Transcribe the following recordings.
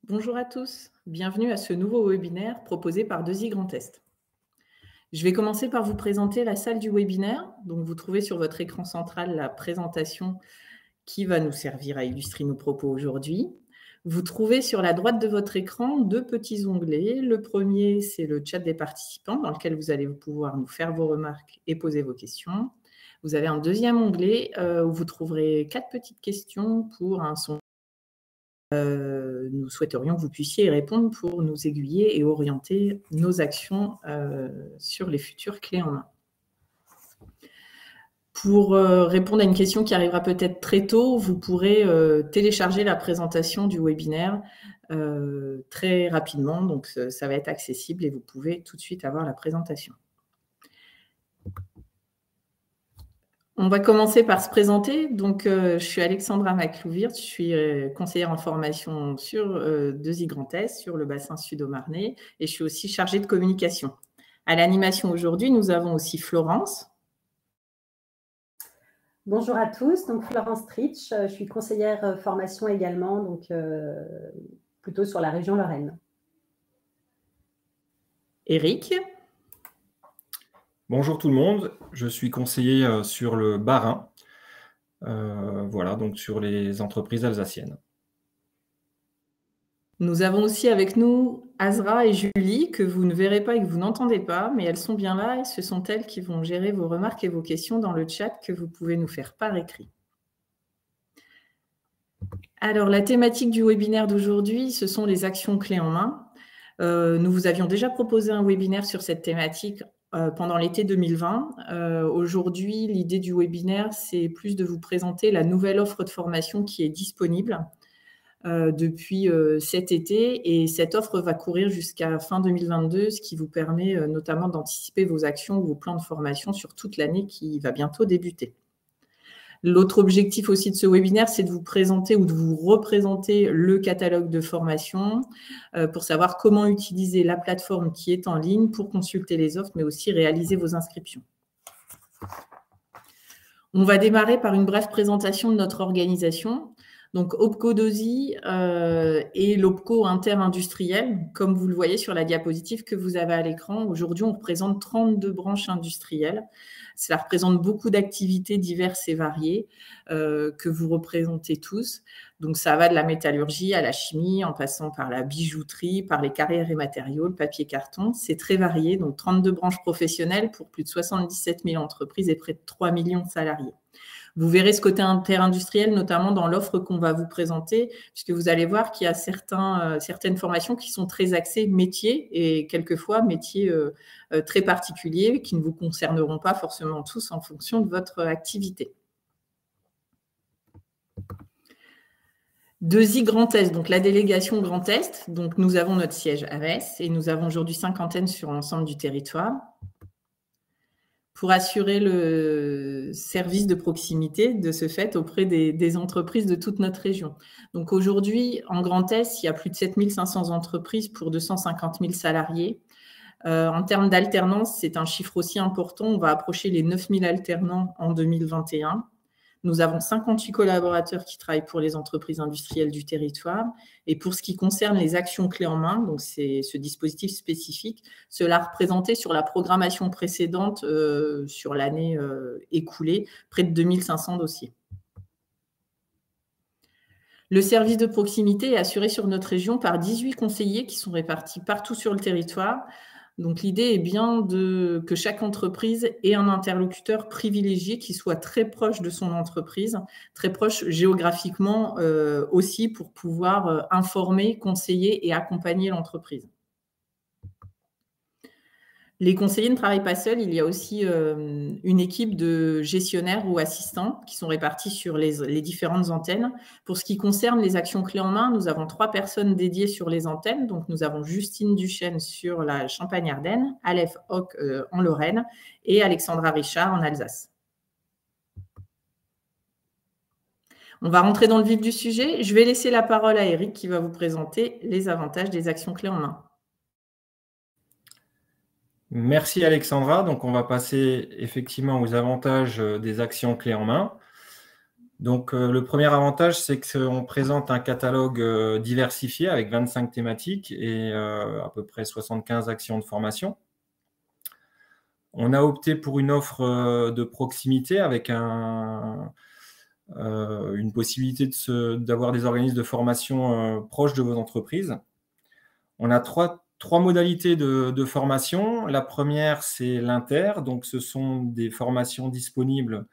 Bonjour à tous, bienvenue à ce nouveau webinaire proposé par 2i Grand Est. Je vais commencer par vous présenter la salle du webinaire. Donc, vous trouvez sur votre écran central la présentation qui va nous servir à illustrer nos propos aujourd'hui. Vous trouvez sur la droite de votre écran deux petits onglets. Le premier, c'est le chat des participants dans lequel vous allez pouvoir nous faire vos remarques et poser vos questions. Vous avez un deuxième onglet où vous trouverez 4 petites questions pour un sondage. Nous souhaiterions que vous puissiez y répondre pour nous aiguiller et orienter nos actions sur les futures clés en main. Pour répondre à une question qui arrivera peut-être très tôt, vous pourrez télécharger la présentation du webinaire très rapidement. Donc, ça va être accessible et vous pouvez tout de suite avoir la présentation. On va commencer par se présenter. Donc, je suis Alexandra Maclouvir, je suis conseillère en formation sur 2i Grand Est, sur le bassin sud-au-marnais, et je suis aussi chargée de communication. À l'animation aujourd'hui, nous avons aussi Florence. Bonjour à tous, donc Florence Tritsch, je suis conseillère formation également, donc plutôt sur la région Lorraine. Eric. Bonjour tout le monde, je suis conseiller sur le Bas-Rhin, voilà, donc sur les entreprises alsaciennes. Nous avons aussi avec nous Azra et Julie, que vous ne verrez pas et que vous n'entendez pas, mais elles sont bien là et ce sont elles qui vont gérer vos remarques et vos questions dans le chat que vous pouvez nous faire par écrit. Alors, la thématique du webinaire d'aujourd'hui, ce sont les actions clés en main. Nous vous avions déjà proposé un webinaire sur cette thématique pendant l'été 2020. Aujourd'hui, l'idée du webinaire, c'est plus de vous présenter la nouvelle offre de formation qui est disponible depuis cet été. Et cette offre va courir jusqu'à fin 2022, ce qui vous permet notamment d'anticiper vos actions ou vos plans de formation sur toute l'année qui va bientôt débuter. L'autre objectif aussi de ce webinaire, c'est de vous présenter ou de vous représenter le catalogue de formation pour savoir comment utiliser la plateforme qui est en ligne pour consulter les offres, mais aussi réaliser vos inscriptions. On va démarrer par une brève présentation de notre organisation. Donc, OPCO 2i et l'OPCO interindustriel, comme vous le voyez sur la diapositive que vous avez à l'écran. Aujourd'hui, on représente 32 branches industrielles. Cela représente beaucoup d'activités diverses et variées que vous représentez tous. Donc, ça va de la métallurgie à la chimie, en passant par la bijouterie, par les carrières et matériaux, le papier carton. C'est très varié. Donc, 32 branches professionnelles pour plus de 77 000 entreprises et près de 3 millions de salariés. Vous verrez ce côté interindustriel, notamment dans l'offre qu'on va vous présenter, puisque vous allez voir qu'il y a certaines formations qui sont très axées métiers et quelquefois métiers très particuliers qui ne vous concerneront pas forcément tous en fonction de votre activité. 2i Grand Est, donc la délégation Grand Est. Donc nous avons notre siège à Metz et nous avons aujourd'hui 50 antennes sur l'ensemble du territoire, pour assurer le service de proximité de ce fait auprès des entreprises de toute notre région. Donc aujourd'hui, en Grand Est, il y a plus de 7 500 entreprises pour 250 000 salariés. En termes d'alternance, c'est un chiffre aussi important. On va approcher les 9 000 alternants en 2021. Nous avons 58 collaborateurs qui travaillent pour les entreprises industrielles du territoire. Et pour ce qui concerne les actions clés en main, donc c'est ce dispositif spécifique, cela représentait sur la programmation précédente, sur l'année écoulée, près de 2500 dossiers. Le service de proximité est assuré sur notre région par 18 conseillers qui sont répartis partout sur le territoire. Donc, l'idée est bien que chaque entreprise ait un interlocuteur privilégié qui soit très proche de son entreprise, très proche géographiquement aussi pour pouvoir informer, conseiller et accompagner l'entreprise. Les conseillers ne travaillent pas seuls, il y a aussi une équipe de gestionnaires ou assistants qui sont répartis sur les différentes antennes. Pour ce qui concerne les actions clés en main, nous avons 3 personnes dédiées sur les antennes. Donc, nous avons Justine Duchesne sur la Champagne-Ardenne, Aleph Hoc en Lorraine et Alexandra Richard en Alsace. On va rentrer dans le vif du sujet. Je vais laisser la parole à Eric qui va vous présenter les avantages des actions clés en main. Merci Alexandra. Donc, on va passer effectivement aux avantages des actions clés en main. Donc, le premier avantage, c'est qu'on présente un catalogue diversifié avec 25 thématiques et à peu près 75 actions de formation. On a opté pour une offre de proximité avec une possibilité d'avoir des organismes de formation proches de vos entreprises. On a trois modalités de formation. La première, c'est l'inter. Donc, ce sont des formations disponibles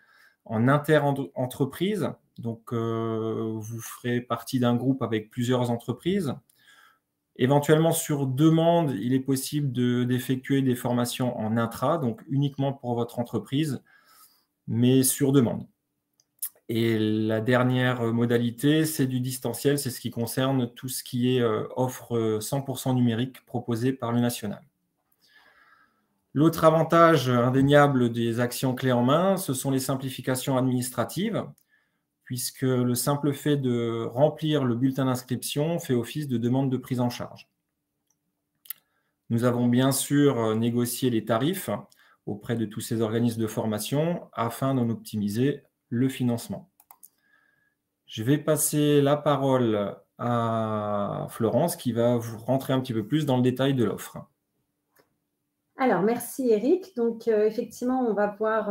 en inter-entreprise. Donc, vous ferez partie d'un groupe avec plusieurs entreprises. Éventuellement, sur demande, il est possible d'effectuer des formations en intra, donc uniquement pour votre entreprise, mais sur demande. Et la dernière modalité, c'est du distanciel, c'est ce qui concerne tout ce qui est offre 100% numérique proposée par le national. L'autre avantage indéniable des actions clés en main, ce sont les simplifications administratives, puisque le simple fait de remplir le bulletin d'inscription fait office de demande de prise en charge. Nous avons bien sûr négocié les tarifs auprès de tous ces organismes de formation afin d'en optimiser le financement. Je vais passer la parole à Florence qui va vous rentrer un petit peu plus dans le détail de l'offre. Alors, merci Eric. Donc, effectivement, on va voir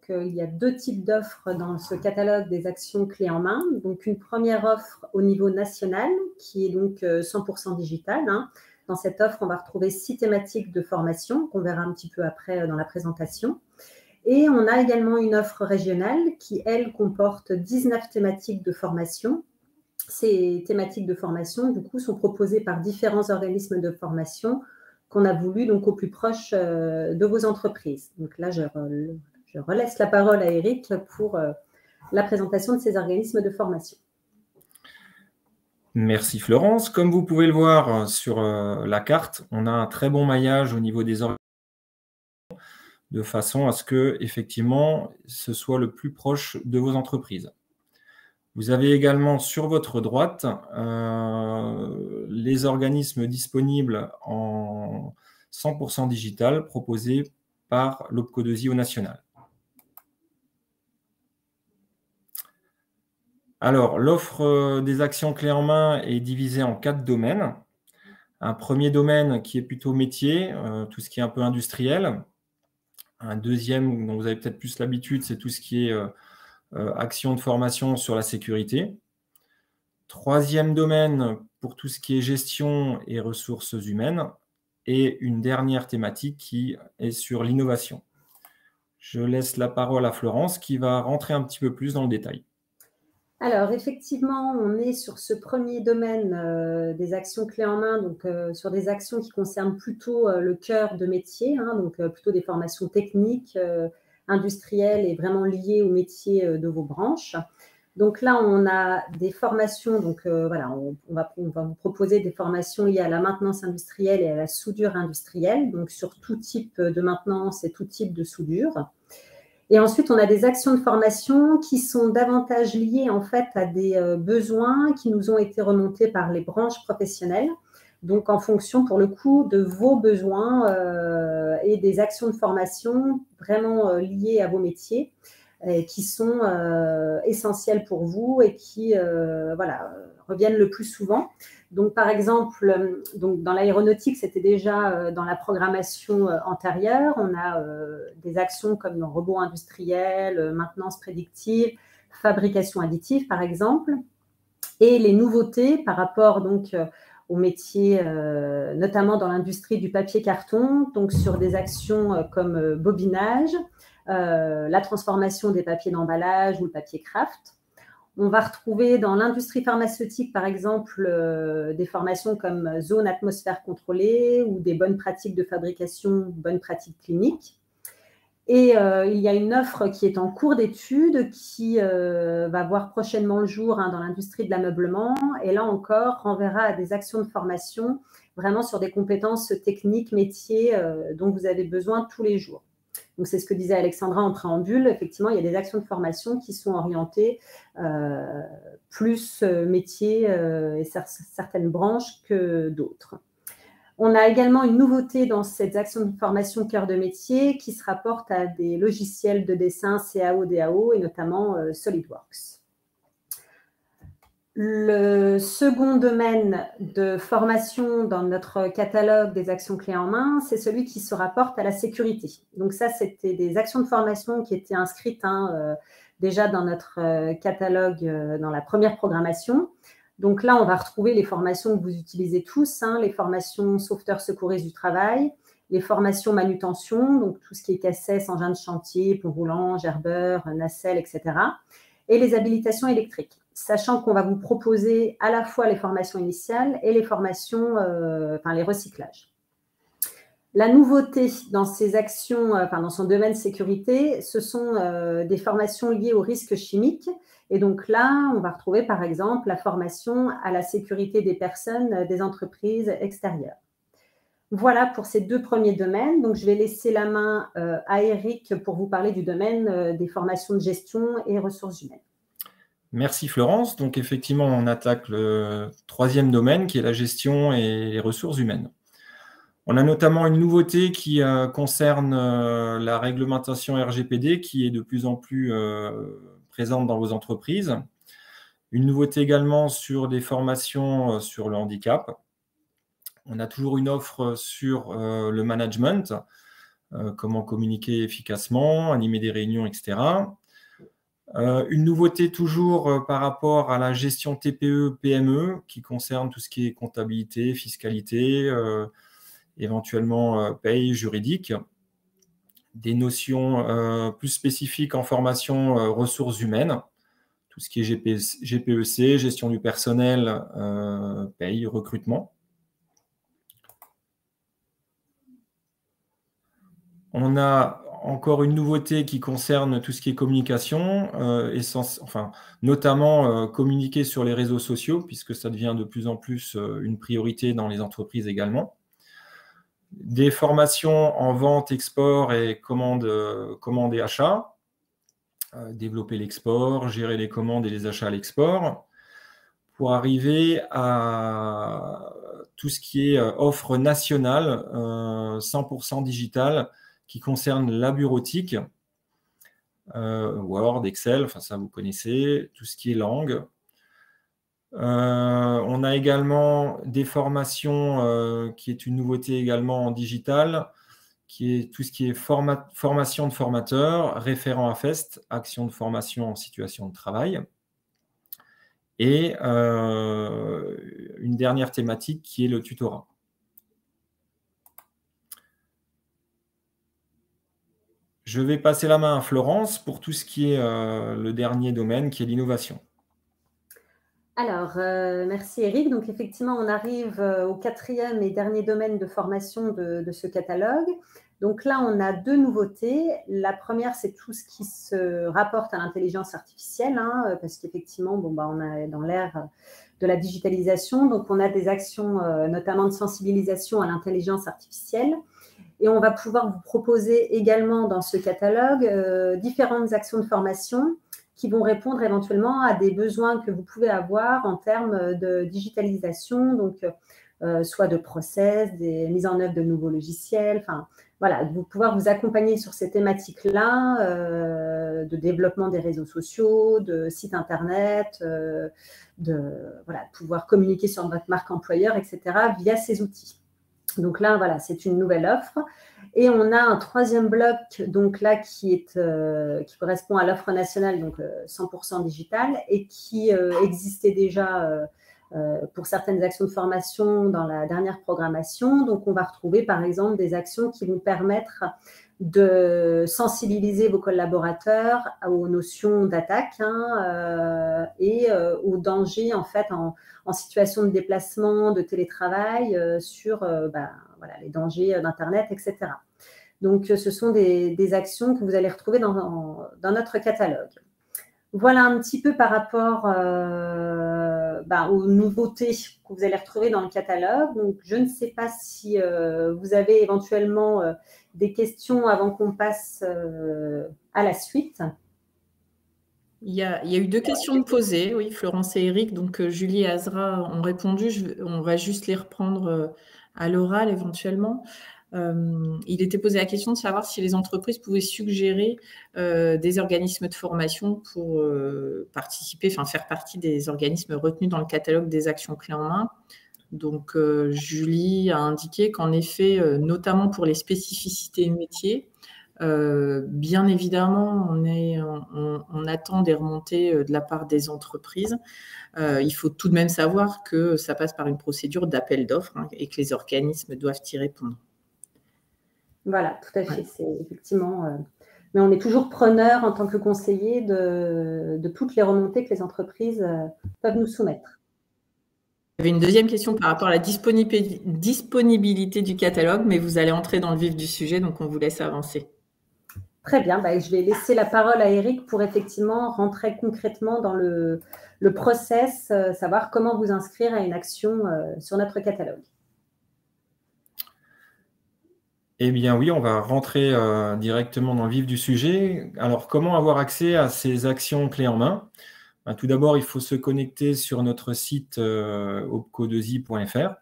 qu'il y a deux types d'offres dans ce catalogue des actions clés en main. Donc, une première offre au niveau national qui est donc 100% digitale. Dans cette offre, on va retrouver 6 thématiques de formation qu'on verra un petit peu après dans la présentation. Et on a également une offre régionale qui, elle, comporte 19 thématiques de formation. Ces thématiques de formation, du coup, sont proposées par différents organismes de formation qu'on a voulu donc au plus proche de vos entreprises. Donc là, je relaisse la parole à Eric pour la présentation de ces organismes de formation. Merci Florence. Comme vous pouvez le voir sur la carte, on a un très bon maillage au niveau des organisations de façon à ce que, effectivement, ce soit le plus proche de vos entreprises. Vous avez également sur votre droite les organismes disponibles en 100% digital proposés par l'OPCO2I au national. Alors, l'offre des actions clés en main est divisée en 4 domaines. Un premier domaine qui est plutôt métier, tout ce qui est un peu industriel. Un deuxième, dont vous avez peut-être plus l'habitude, c'est tout ce qui est action de formation sur la sécurité. Troisième domaine pour tout ce qui est gestion et ressources humaines. Et une dernière thématique qui est sur l'innovation. Je laisse la parole à Florence qui va rentrer un petit peu plus dans le détail. Alors, effectivement, on est sur ce premier domaine des actions clés en main, donc sur des actions qui concernent plutôt le cœur de métier, donc plutôt des formations techniques, industrielles et vraiment liées au métier de vos branches. Donc là, on a des formations, donc voilà, on va vous proposer des formations liées à la maintenance industrielle et à la soudure industrielle, donc sur tout type de maintenance et tout type de soudure. Et ensuite, on a des actions de formation qui sont davantage liées en fait à des besoins qui nous ont été remontés par les branches professionnelles. Donc, en fonction, pour le coup, de vos besoins et des actions de formation vraiment liées à vos métiers qui sont essentielles pour vous et qui voilà, reviennent le plus souvent. Donc, par exemple, dans l'aéronautique, c'était déjà dans la programmation antérieure. On a des actions comme dans robots industriels, maintenance prédictive, fabrication additive, par exemple. Et les nouveautés par rapport donc aux métiers, notamment dans l'industrie du papier-carton, donc sur des actions comme bobinage, la transformation des papiers d'emballage ou le papier craft. On va retrouver dans l'industrie pharmaceutique, par exemple, des formations comme zone atmosphère contrôlée ou des bonnes pratiques de fabrication, bonnes pratiques cliniques. Et il y a une offre qui est en cours d'étude qui va voir prochainement le jour dans l'industrie de l'ameublement. Et là encore, renverra à des actions de formation vraiment sur des compétences techniques, métiers dont vous avez besoin tous les jours. Donc, c'est ce que disait Alexandra en préambule. Effectivement, il y a des actions de formation qui sont orientées plus métiers et certaines branches que d'autres. On a également une nouveauté dans cette action de formation cœur de métier qui se rapporte à des logiciels de dessin CAO, DAO et notamment SolidWorks. Le second domaine de formation dans notre catalogue des actions clés en main, c'est celui qui se rapporte à la sécurité. Donc ça, c'était des actions de formation qui étaient inscrites déjà dans notre catalogue dans la première programmation. Donc là, on va retrouver les formations que vous utilisez tous, les formations sauveteurs secouristes du travail, les formations manutention, donc tout ce qui est cassette, engins de chantier, pont roulant, gerbeur, nacelle, etc. Et les habilitations électriques, sachant qu'on va vous proposer à la fois les formations initiales et les formations, les recyclages. La nouveauté dans ces actions, dans son domaine sécurité, ce sont des formations liées aux risques chimiques. Et donc là, on va retrouver par exemple la formation à la sécurité des personnes des entreprises extérieures. Voilà pour ces deux premiers domaines. Donc, je vais laisser la main à Eric pour vous parler du domaine des formations de gestion et ressources humaines. Merci Florence. Donc, effectivement, on attaque le troisième domaine qui est la gestion et les ressources humaines. On a notamment une nouveauté qui concerne la réglementation RGPD qui est de plus en plus présente dans vos entreprises. Une nouveauté également sur des formations sur le handicap. On a toujours une offre sur le management, comment communiquer efficacement, animer des réunions, etc. Une nouveauté toujours par rapport à la gestion TPE-PME qui concerne tout ce qui est comptabilité, fiscalité, éventuellement paye juridique. Des notions plus spécifiques en formation ressources humaines, tout ce qui est GPEC, gestion du personnel, paye, recrutement. On a encore une nouveauté qui concerne tout ce qui est communication, notamment communiquer sur les réseaux sociaux, puisque ça devient de plus en plus une priorité dans les entreprises également. Des formations en vente, export et commande et achat, développer l'export, gérer les commandes et les achats à l'export, pour arriver à tout ce qui est offre nationale, 100% digitale, qui concerne la bureautique, Word, Excel, ça vous connaissez, tout ce qui est langue. On a également des formations qui est une nouveauté également en digital, qui est tout ce qui est formation de formateurs, référent à FEST, action de formation en situation de travail. Et une dernière thématique qui est le tutorat. Je vais passer la main à Florence pour tout ce qui est le dernier domaine, qui est l'innovation. Alors, merci Eric. Donc, effectivement, on arrive au quatrième et dernier domaine de formation de ce catalogue. Donc là, on a deux nouveautés. La première, c'est tout ce qui se rapporte à l'intelligence artificielle, parce qu'effectivement, on est dans l'ère de la digitalisation. Donc, on a des actions, notamment de sensibilisation à l'intelligence artificielle. Et on va pouvoir vous proposer également dans ce catalogue différentes actions de formation qui vont répondre éventuellement à des besoins que vous pouvez avoir en termes de digitalisation, donc soit de process, des mises en œuvre de nouveaux logiciels, voilà, de pouvoir vous accompagner sur ces thématiques-là, de développement des réseaux sociaux, de sites internet, de pouvoir communiquer sur votre marque employeur, etc., via ces outils. Donc là, voilà, c'est une nouvelle offre. Et on a un troisième bloc, donc là, qui correspond à l'offre nationale, donc 100% digitale, et qui existait déjà pour certaines actions de formation dans la dernière programmation. Donc, on va retrouver, par exemple, des actions qui vont permettre de sensibiliser vos collaborateurs aux notions d'attaque et aux dangers, en fait, en situation de déplacement, de télétravail, sur les dangers d'Internet, etc. Donc, ce sont des actions que vous allez retrouver dans notre catalogue. Voilà un petit peu par rapport aux nouveautés que vous allez retrouver dans le catalogue. Donc, je ne sais pas si vous avez éventuellement des questions avant qu'on passe à la suite. Il y a eu deux questions posées, oui, Florence et Eric. Donc, Julie et Azra ont répondu. On va juste les reprendre à l'oral éventuellement. Il était posé la question de savoir si les entreprises pouvaient suggérer des organismes de formation pour participer, enfin faire partie des organismes retenus dans le catalogue des actions clés en main. Donc, Julie a indiqué qu'en effet, notamment pour les spécificités métiers, bien évidemment, on attend des remontées de la part des entreprises. Il faut tout de même savoir que ça passe par une procédure d'appel d'offres et que les organismes doivent y répondre. Voilà, tout à fait. Ouais. C'est effectivement. Mais on est toujours preneur en tant que conseiller de toutes les remontées que les entreprises peuvent nous soumettre. Il y avait une deuxième question par rapport à la disponibilité du catalogue, mais vous allez entrer dans le vif du sujet, donc on vous laisse avancer. Très bien, je vais laisser la parole à Eric pour effectivement rentrer concrètement dans le process, savoir comment vous inscrire à une action sur notre catalogue. Eh bien oui, on va rentrer directement dans le vif du sujet. Alors, comment avoir accès à ces actions clés en main? Tout d'abord, il faut se connecter sur notre site opco2i.fr.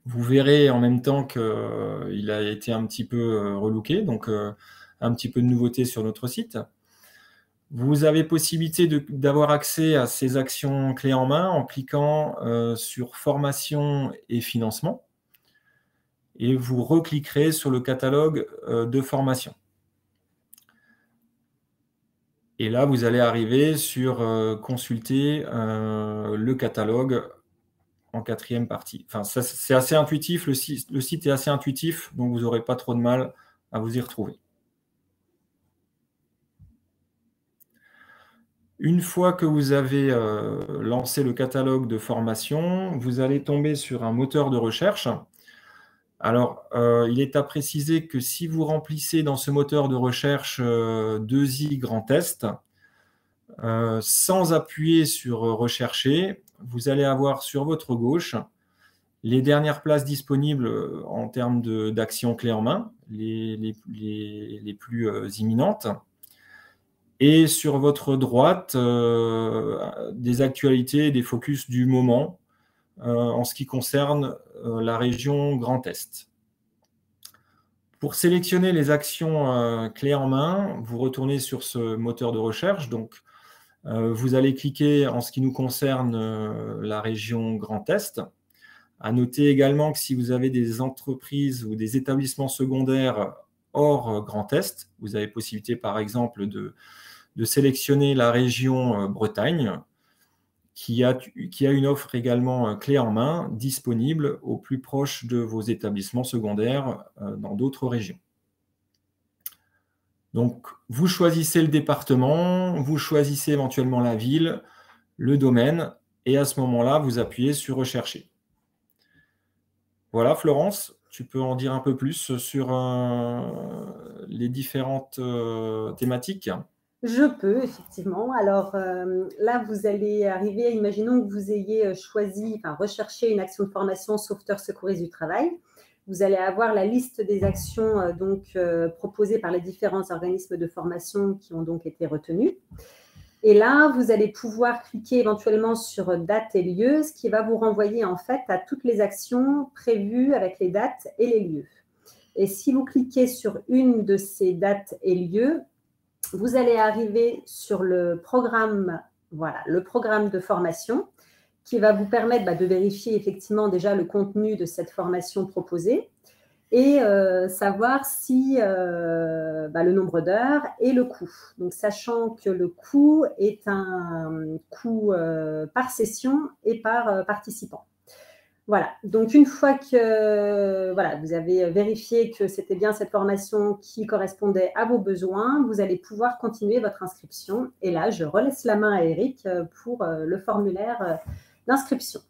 Vous verrez en même temps qu'il a été un petit peu relooké, donc un petit peu de nouveauté sur notre site. Vous avez possibilité d'avoir accès à ces actions clés en main en cliquant sur formation et financement. Et vous recliquerez sur le catalogue de formation. Et là, vous allez arriver sur consulter le catalogue en 4e partie. Enfin, c'est assez intuitif, le site est assez intuitif, donc vous n'aurez pas trop de mal à vous y retrouver. Une fois que vous avez lancé le catalogue de formation, vous allez tomber sur un moteur de recherche. Alors, il est à préciser que si vous remplissez dans ce moteur de recherche 2i Grand Test, sans appuyer sur Rechercher, vous allez avoir sur votre gauche les dernières places disponibles en termes d'actions clés en main, les plus imminentes. Et sur votre droite, des actualités, des focus du moment en ce qui concerne la région Grand Est. Pour sélectionner les actions clés en main, vous retournez sur ce moteur de recherche. Donc, vous allez cliquer en ce qui nous concerne la région Grand Est. À noter également que si vous avez des entreprises ou des établissements secondaires hors Grand Est, vous avez possibilité par exemple de sélectionner la région Bretagne, qui a une offre également clé en main disponible au plus proche de vos établissements secondaires dans d'autres régions. Donc, vous choisissez le département, vous choisissez éventuellement la ville, le domaine, et à ce moment-là, vous appuyez sur « Rechercher ». Voilà, Florence, tu peux en dire un peu plus sur les différentes thématiques ? Je peux, effectivement. Alors là, vous allez arriver, imaginons que vous ayez recherché une action de formation sauveteur secouriste du travail. Vous allez avoir la liste des actions proposées par les différents organismes de formation qui ont donc été retenus. Et là, vous allez pouvoir cliquer éventuellement sur date et lieu, ce qui va vous renvoyer en fait à toutes les actions prévues avec les dates et les lieux. Et si vous cliquez sur une de ces dates et lieux, vous allez arriver sur le programme de formation qui va vous permettre de vérifier effectivement déjà le contenu de cette formation proposée et savoir si le nombre d'heures et le coût. Donc, sachant que le coût est un coût par session et par participant. Voilà, donc une fois que vous avez vérifié que c'était bien cette formation qui correspondait à vos besoins, vous allez pouvoir continuer votre inscription. Et là, je relaisse la main à Eric pour le formulaire d'inscription.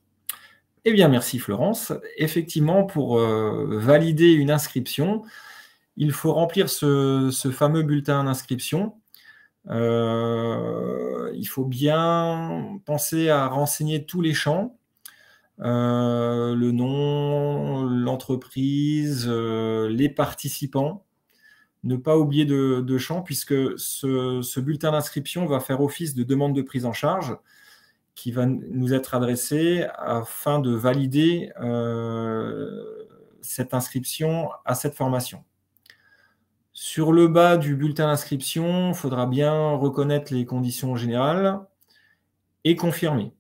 Eh bien, merci Florence. Effectivement, pour valider une inscription, il faut remplir ce fameux bulletin d'inscription. Il faut bien penser à renseigner tous les champs. Le nom, l'entreprise, les participants. Ne pas oublier de champs puisque ce bulletin d'inscription va faire office de demande de prise en charge qui va nous être adressé afin de valider cette inscription à cette formation. Sur le bas du bulletin d'inscription, il faudra bien reconnaître les conditions générales et confirmer.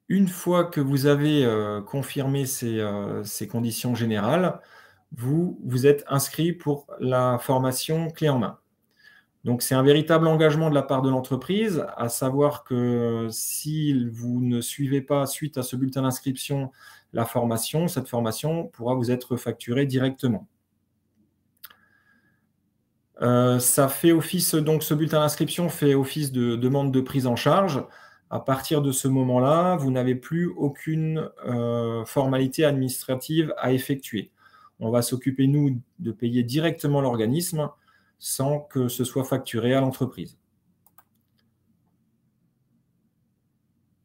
Une fois que vous avez confirmé ces conditions générales, vous êtes inscrit pour la formation clé en main. Donc, c'est un véritable engagement de la part de l'entreprise, à savoir que si vous ne suivez pas, suite à ce bulletin d'inscription, cette formation pourra vous être facturée directement. Ça fait office, donc ce bulletin d'inscription fait office de demande de prise en charge. À partir de ce moment-là, vous n'avez plus aucune formalité administrative à effectuer. On va s'occuper, nous, de payer directement l'organisme sans que ce soit facturé à l'entreprise.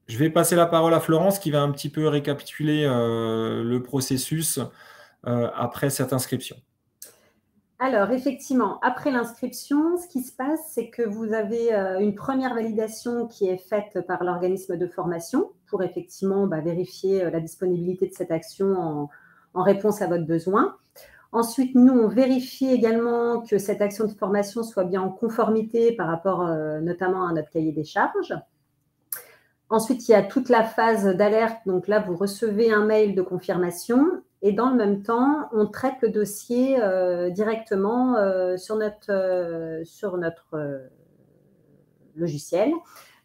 Je vais passer la parole à Florence qui va un petit peu récapituler le processus après cette inscription. Alors, effectivement, après l'inscription, ce qui se passe, c'est que vous avez une première validation qui est faite par l'organisme de formation pour effectivement vérifier la disponibilité de cette action en réponse à votre besoin. Ensuite, nous, on vérifie également que cette action de formation soit bien en conformité par rapport notamment à notre cahier des charges. Ensuite, il y a toute la phase d'alerte. Donc là, vous recevez un mail de confirmation et dans le même temps, on traite le dossier directement sur notre logiciel.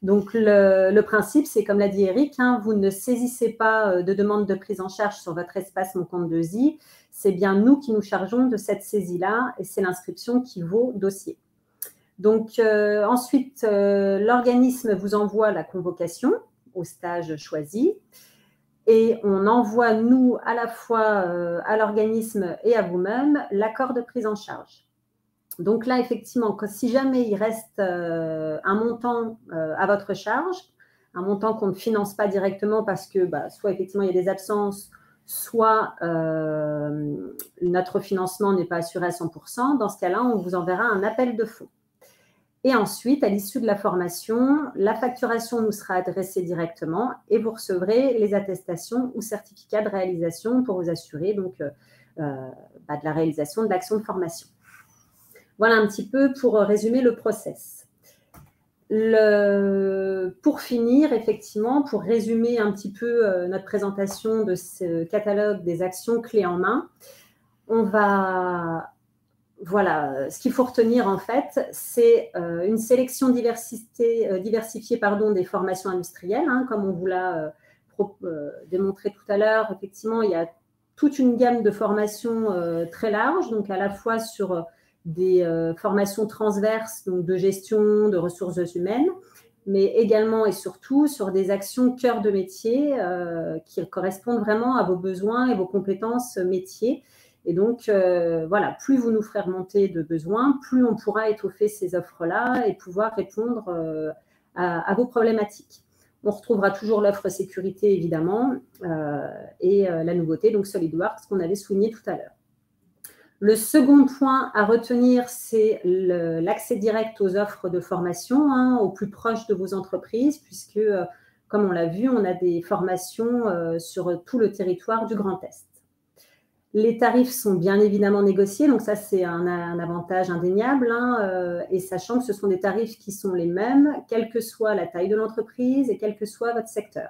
Donc, le principe, c'est comme l'a dit Eric, vous ne saisissez pas de demande de prise en charge sur votre espace Mon Compte 2i. C'est bien nous qui nous chargeons de cette saisie-là et c'est l'inscription qui vaut dossier. Donc, ensuite, l'organisme vous envoie la convocation au stage choisi et on envoie, nous, à la fois à l'organisme et à vous-même, l'accord de prise en charge. Donc là, effectivement, si jamais il reste un montant à votre charge, un montant qu'on ne finance pas directement parce que soit effectivement il y a des absences, soit notre financement n'est pas assuré à 100%, dans ce cas-là, on vous enverra un appel de fonds. Et ensuite, à l'issue de la formation, la facturation nous sera adressée directement et vous recevrez les attestations ou certificats de réalisation pour vous assurer donc, de la réalisation de l'action de formation. Voilà un petit peu pour résumer le process. Pour finir, effectivement, pour résumer un petit peu notre présentation de ce catalogue des actions clés en main, voilà, ce qu'il faut retenir en fait, c'est une sélection diversifiée des formations industrielles, comme on vous l'a démontré tout à l'heure. Effectivement, il y a toute une gamme de formations très large, donc à la fois sur des formations transverses, donc de gestion, de ressources humaines, mais également et surtout sur des actions cœur de métier qui correspondent vraiment à vos besoins et vos compétences métiers. Et donc, voilà, plus vous nous ferez remonter de besoins, plus on pourra étoffer ces offres-là et pouvoir répondre à vos problématiques. On retrouvera toujours l'offre sécurité, évidemment, et la nouveauté, donc SolidWorks, qu'on avait souligné tout à l'heure. Le second point à retenir, c'est l'accès direct aux offres de formation, au plus proche de vos entreprises, puisque, comme on l'a vu, on a des formations sur tout le territoire du Grand Est. Les tarifs sont bien évidemment négociés, donc ça, c'est un avantage indéniable, et sachant que ce sont des tarifs qui sont les mêmes, quelle que soit la taille de l'entreprise et quel que soit votre secteur.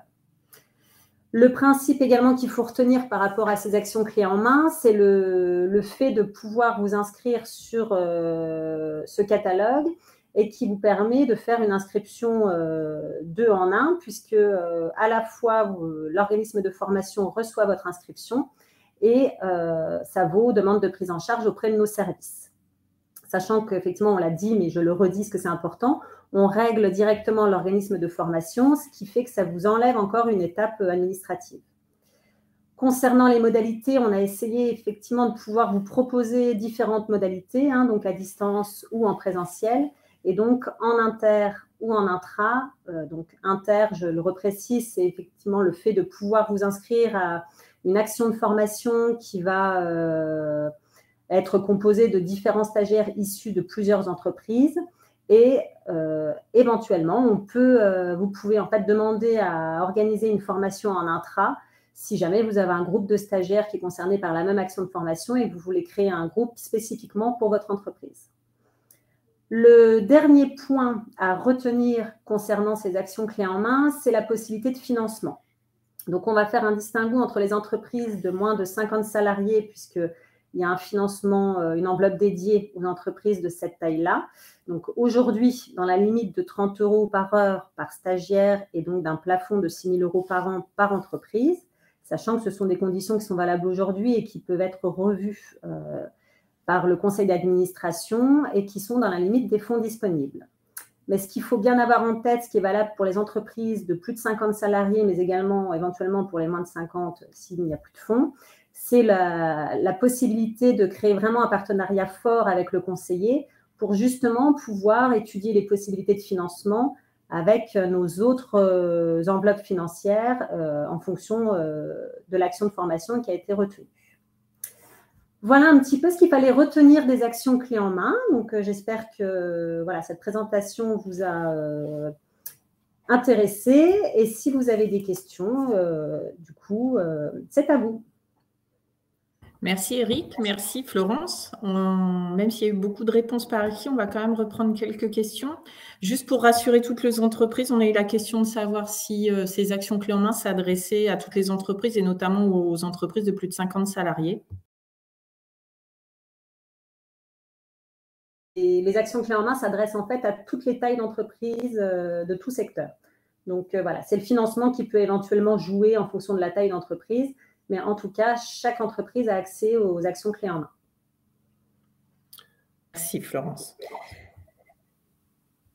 Le principe également qu'il faut retenir par rapport à ces actions clés en main, c'est le fait de pouvoir vous inscrire sur ce catalogue et qui vous permet de faire une inscription 2 en 1, puisque à la fois l'organisme de formation reçoit votre inscription et ça vaut demande de prise en charge auprès de nos services. Sachant qu'effectivement, on l'a dit, mais je le redis parce que c'est important, on règle directement l'organisme de formation, ce qui fait que ça vous enlève encore une étape administrative. Concernant les modalités, on a essayé effectivement de pouvoir vous proposer différentes modalités, donc à distance ou en présentiel, et donc en inter ou en intra. Donc inter, je le reprécise, c'est effectivement le fait de pouvoir vous inscrire à une action de formation qui va être composé de différents stagiaires issus de plusieurs entreprises. Et éventuellement, vous pouvez en fait demander à organiser une formation en intra si jamais vous avez un groupe de stagiaires qui est concerné par la même action de formation et que vous voulez créer un groupe spécifiquement pour votre entreprise. Le dernier point à retenir concernant ces actions clés en main, c'est la possibilité de financement. Donc, on va faire un distinguo entre les entreprises de moins de 50 salariés, puisqu'il y a un financement, une enveloppe dédiée aux entreprises de cette taille-là. Donc, aujourd'hui, dans la limite de 30 € par heure par stagiaire et donc d'un plafond de 6 000 € par an par entreprise, sachant que ce sont des conditions qui sont valables aujourd'hui et qui peuvent être revues par le conseil d'administration et qui sont dans la limite des fonds disponibles. Mais ce qu'il faut bien avoir en tête, ce qui est valable pour les entreprises de plus de 50 salariés, mais également éventuellement pour les moins de 50 s'il n'y a plus de fonds, c'est la possibilité de créer vraiment un partenariat fort avec le conseiller pour justement pouvoir étudier les possibilités de financement avec nos autres enveloppes financières en fonction de l'action de formation qui a été retenue. Voilà un petit peu ce qu'il fallait retenir des actions clés en main. Donc, j'espère que voilà, cette présentation vous a intéressé. Et si vous avez des questions, du coup, c'est à vous. Merci Eric, merci Florence. Même s'il y a eu beaucoup de réponses par écrit, on va quand même reprendre quelques questions. Juste pour rassurer toutes les entreprises, on a eu la question de savoir si ces actions clés en main s'adressaient à toutes les entreprises et notamment aux entreprises de plus de 50 salariés. Et les actions clés en main s'adressent en fait à toutes les tailles d'entreprise de tout secteur. Donc voilà, c'est le financement qui peut éventuellement jouer en fonction de la taille d'entreprise, mais en tout cas, chaque entreprise a accès aux actions clés en main. Merci Florence.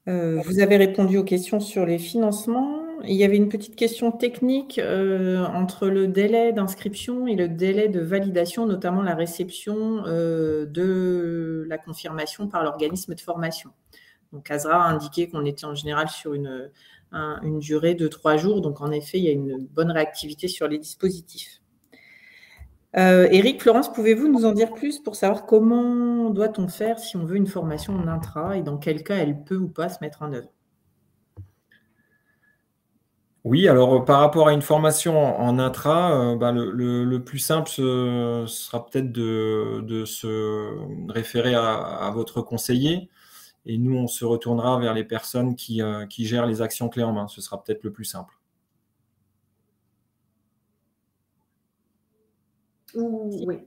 Vous avez répondu aux questions sur les financements. Il y avait une petite question technique entre le délai d'inscription et le délai de validation, notamment la réception de la confirmation par l'organisme de formation. Donc, ASRA a indiqué qu'on était en général sur une durée de 3 jours. Donc, en effet, il y a une bonne réactivité sur les dispositifs. Eric, Florence, pouvez-vous nous en dire plus pour savoir comment doit-on faire si on veut une formation en intra et dans quel cas elle peut ou pas se mettre en œuvre? Oui, alors par rapport à une formation en intra, le plus simple sera peut-être de se référer à votre conseiller et nous, on se retournera vers les personnes qui gèrent les actions clés en main. Ce sera peut-être le plus simple. Oui.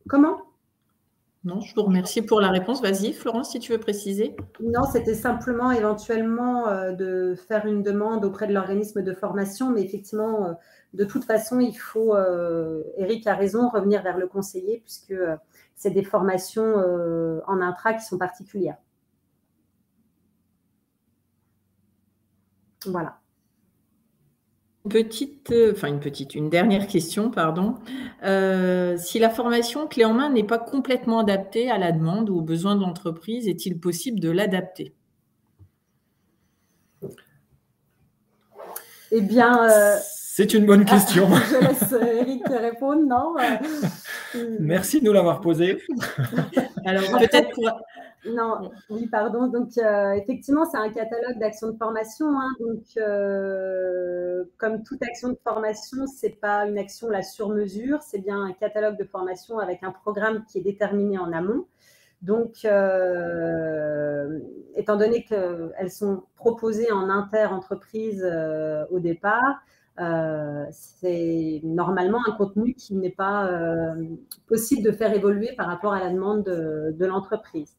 Comment? Non, je vous remercie pour la réponse. Vas-y, Florence, si tu veux préciser. Non, c'était simplement éventuellement de faire une demande auprès de l'organisme de formation, mais effectivement, de toute façon, il faut, Eric a raison, revenir vers le conseiller puisque c'est des formations en intra qui sont particulières. Voilà. Une dernière question, pardon. Si la formation clé en main n'est pas complètement adaptée à la demande ou aux besoins de l'entreprise, est-il possible de l'adapter? Eh bien, c'est une bonne question. Je laisse Eric répondre, non? Merci de nous l'avoir posée. Alors, peut-être pour... Non, oui, pardon. Donc, effectivement, c'est un catalogue d'actions de formation. Hein, donc, comme toute action de formation, ce n'est pas une action la sur mesure, c'est bien un catalogue de formation avec un programme qui est déterminé en amont. Donc, étant donné qu'elles sont proposées en inter-entreprise au départ, c'est normalement un contenu qui n'est pas possible de faire évoluer par rapport à la demande de l'entreprise.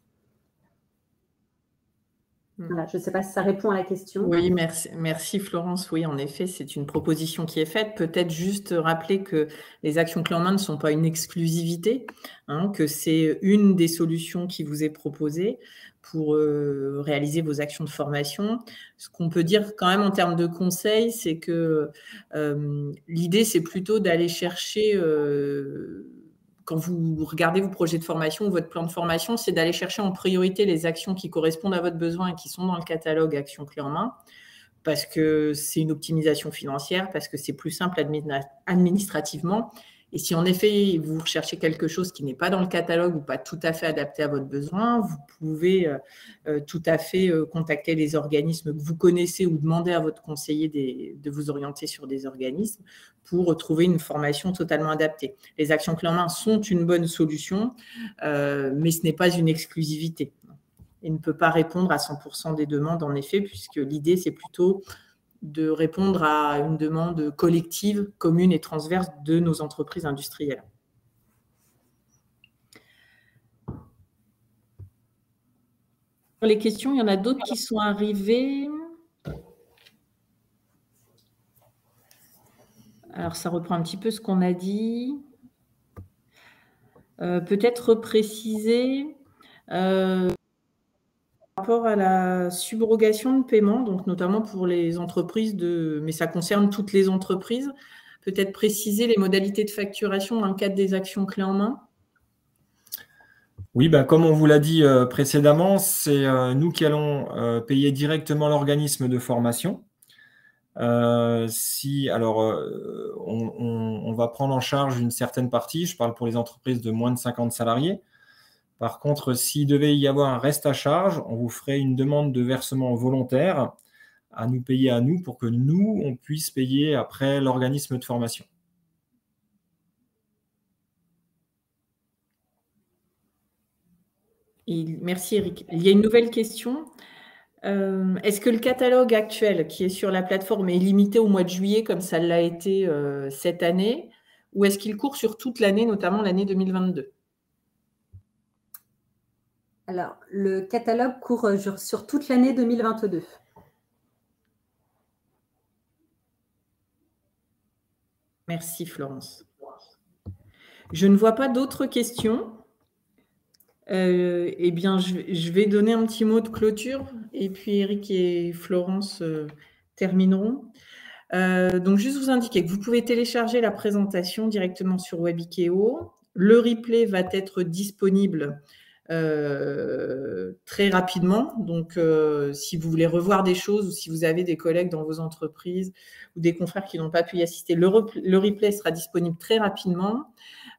Voilà, je ne sais pas si ça répond à la question. Oui, merci Florence. Oui, en effet, c'est une proposition qui est faite. Peut-être juste rappeler que les actions clés en main ne sont pas une exclusivité, hein, que c'est une des solutions qui vous est proposée pour réaliser vos actions de formation. Ce qu'on peut dire quand même en termes de conseils, c'est que l'idée, c'est plutôt d'aller chercher... quand vous regardez vos projets de formation ou votre plan de formation, c'est d'aller chercher en priorité les actions qui correspondent à votre besoin et qui sont dans le catalogue Actions clés en main, parce que c'est une optimisation financière, parce que c'est plus simple administrativement Et si en effet, vous recherchez quelque chose qui n'est pas dans le catalogue ou pas tout à fait adapté à votre besoin, vous pouvez tout à fait contacter les organismes que vous connaissez ou demander à votre conseiller de vous orienter sur des organismes pour trouver une formation totalement adaptée. Les actions clés en main sont une bonne solution, mais ce n'est pas une exclusivité. Et ne peut pas répondre à 100% des demandes, en effet, puisque l'idée, c'est plutôt de répondre à une demande collective, commune et transverse de nos entreprises industrielles. Pour les questions, il y en a d'autres qui sont arrivées. Alors, ça reprend un petit peu ce qu'on a dit. Peut-être préciser par rapport à la subrogation de paiement, donc notamment pour les entreprises, mais ça concerne toutes les entreprises, peut-être préciser les modalités de facturation dans le cadre des actions clés en main. Oui, comme on vous l'a dit précédemment, c'est nous qui allons payer directement l'organisme de formation. On va prendre en charge une certaine partie, je parle pour les entreprises de moins de 50 salariés. Par contre, s'il devait y avoir un reste à charge, on vous ferait une demande de versement volontaire à nous payer à nous pour que nous, on puisse payer après l'organisme de formation. Merci Eric. Il y a une nouvelle question. Est-ce que le catalogue actuel qui est sur la plateforme est limité au mois de juillet comme ça l'a été cette année, ou est-ce qu'il court sur toute l'année, notamment l'année 2022 ? Alors, le catalogue court sur toute l'année 2022. Merci Florence. Je ne vois pas d'autres questions. Eh bien, je vais donner un petit mot de clôture et puis Eric et Florence termineront. Donc, juste vous indiquer que vous pouvez télécharger la présentation directement sur Webikeo. Le replay va être disponible très rapidement. Donc, si vous voulez revoir des choses ou si vous avez des collègues dans vos entreprises ou des confrères qui n'ont pas pu y assister, le replay sera disponible très rapidement.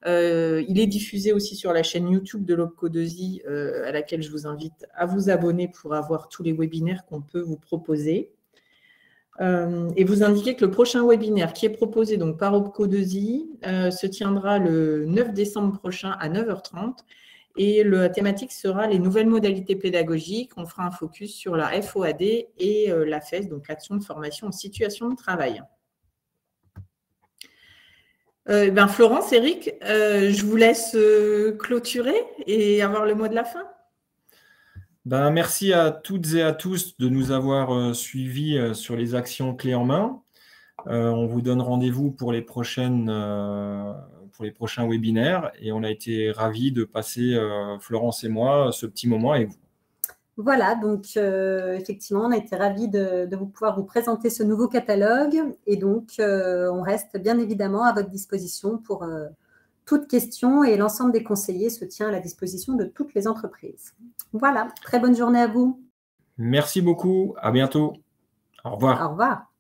Il est diffusé aussi sur la chaîne YouTube de l'OPCO2I à laquelle je vous invite à vous abonner pour avoir tous les webinaires qu'on peut vous proposer. Et vous indiquer que le prochain webinaire qui est proposé donc, par OPCO2I se tiendra le 9 décembre prochain à 9h30 et la thématique sera les nouvelles modalités pédagogiques. On fera un focus sur la FOAD et la FES, donc l'action de formation en situation de travail. Florence, Eric, je vous laisse clôturer et avoir le mot de la fin. Merci à toutes et à tous de nous avoir suivis sur les actions clés en main. On vous donne rendez-vous pour les prochains webinaires et on a été ravis de passer, Florence et moi, ce petit moment avec vous. Voilà, donc effectivement, on a été ravis de pouvoir vous présenter ce nouveau catalogue et donc on reste bien évidemment à votre disposition pour toute question et l'ensemble des conseillers se tient à la disposition de toutes les entreprises. Voilà, très bonne journée à vous. Merci beaucoup, à bientôt. Au revoir. Au revoir.